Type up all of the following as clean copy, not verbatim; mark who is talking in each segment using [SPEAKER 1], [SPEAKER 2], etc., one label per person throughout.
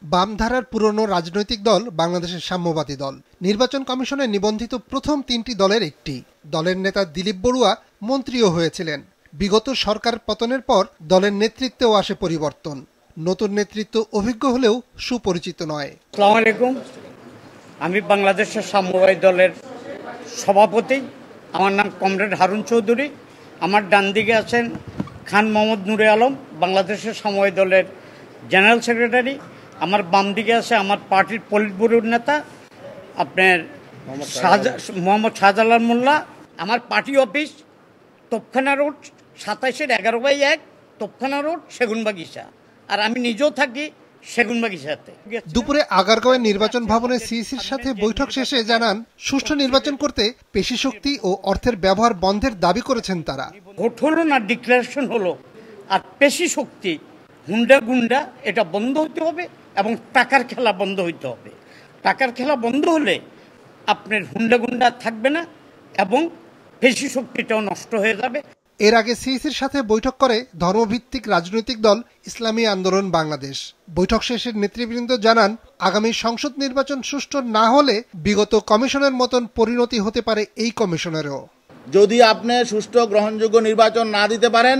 [SPEAKER 1] বামধারার পুরনো রাজনৈতিক দল বাংলাদেশের সাম্যবাদী দল নির্বাচন কমিশনে নিবন্ধিত প্রথম ৩টি দলের একটি। দলের নেতা দিলীপ বড়ুয়া মন্ত্রীও হয়েছিলেন। বিগত সরকার পতনের পর দলের নেতৃত্বেও আসে পরিবর্তন। নতুন নেতৃত্ব অভিজ্ঞ হলেও সুপরিচিত নয়।
[SPEAKER 2] আসসালামু আলাইকুম, আমি বাংলাদেশের সাম্যবাদী দলের সভাপতি। আমার নাম কমরেড হারুন চৌধুরী। আমার ডান দিকে আছেন খান মোহাম্মদ নুরে আলম, বাংলাদেশের সাম্যবাদী দলের জেনারেল সেক্রেটারি। আমার বাম দিকে আছে আমার পার্টির পলিট ব্যুরোর নেতা আপনার মোহাম্মদ শাহজালাল মোল্লা। আমার পার্টি অফিস তোপখানা রোড ২৭/১১/১, তোপখানা রোড, সেগুনবাগিচা। আর আমি নিজেও থাকি সেগুনবাগিচাতে।
[SPEAKER 1] দুপুরে আগারগাঁওয়ের নির্বাচন ভবনে সিইসির সাথে বৈঠক শেষে জানান, সুষ্ঠু নির্বাচন করতে পেশি শক্তি ও অর্থের ব্যবহার বন্ধের দাবি করেছেন তারা।
[SPEAKER 2] ভোট হলো না, ডিক্লারেশন হলো, আর পেশি শক্তি, হুন্ডা গুন্ডা এটা বন্ধ হতে হবে এবং টাকার খেলা বন্ধ হইতে হবে। টাকার খেলা বন্ধ হলে আপনার হুন্ডা গুন্ডা থাকবে না এবং পেশি শক্তিটাও নষ্ট হয়ে যাবে।
[SPEAKER 1] এর আগে সিইসির সাথে বৈঠক করে ধর্মভিত্তিক রাজনৈতিক দল ইসলামী আন্দোলন বাংলাদেশ। বৈঠক শেষে নেতৃবৃন্দ জানান, আগামী সংসদ নির্বাচন সুষ্ঠু না হলে বিগত কমিশনের মতন পরিণতি হতে পারে এই কমিশনেরও।
[SPEAKER 3] যদি আপনি সুষ্ঠু গ্রহণযোগ্য নির্বাচন না দিতে পারেন,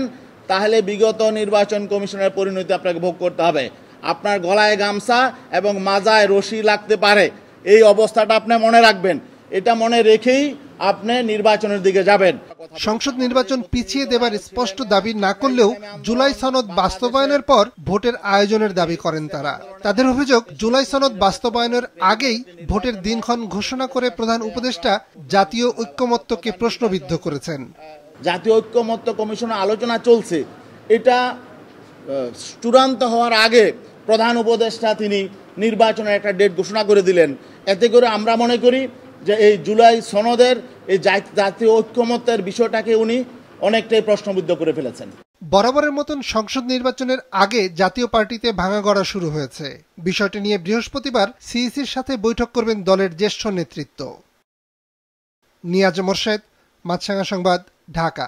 [SPEAKER 3] তাহলে বিগত নির্বাচন কমিশনের পরিণতি আপনাকে ভোগ করতে হবে। আপনার গলায় গামছা এবং মাজায় রশি লাগতে পারে, এই অবস্থাটা আপনি মনে রাখবেন। এটা মনে রেখেই আপনি নির্বাচনের দিকে যাবেন।
[SPEAKER 1] সংসদ নির্বাচন পিছিয়ে দেবার স্পষ্ট দাবি না করলেও জুলাই সনদ বাস্তবায়নের পর ভোটের আয়োজনের দাবি করেন তারা। তাদের অভিযোগ, জুলাই সনদ বাস্তবায়নের আগেই ভোটের দিনক্ষণ ঘোষণা করে প্রধান উপদেষ্টা জাতীয় ঐক্যমত্যকে প্রশ্নবিদ্ধ করেছেন।
[SPEAKER 3] জাতীয় ঐক্যমত্য কমিশনে আলোচনা চলছে, এটা চূড়ান্ত হওয়ার আগে প্রধান উপদেষ্টা তিনি নির্বাচনের একটা ডেট ঘোষণা করে দিলেন। এতে করে আমরা মনে করি যে এই জুলাই সনদের এই জাতীয় ঐক্যমত্যের বিষয়টাকে উনি অনেকটাই প্রশ্নবিদ্ধ করে ফেলেছেন।
[SPEAKER 1] বরাবরের মতন সংসদ নির্বাচনের আগে জাতীয় পার্টিতে ভাঙাগড়া শুরু হয়েছে। বিষয়টি নিয়ে বৃহস্পতিবার সিইসির সাথে বৈঠক করবেন দলের জ্যেষ্ঠ নেতৃত্ব। নিয়াজ মোরশেদ, মাছরাঙা সংবাদ, ঢাকা।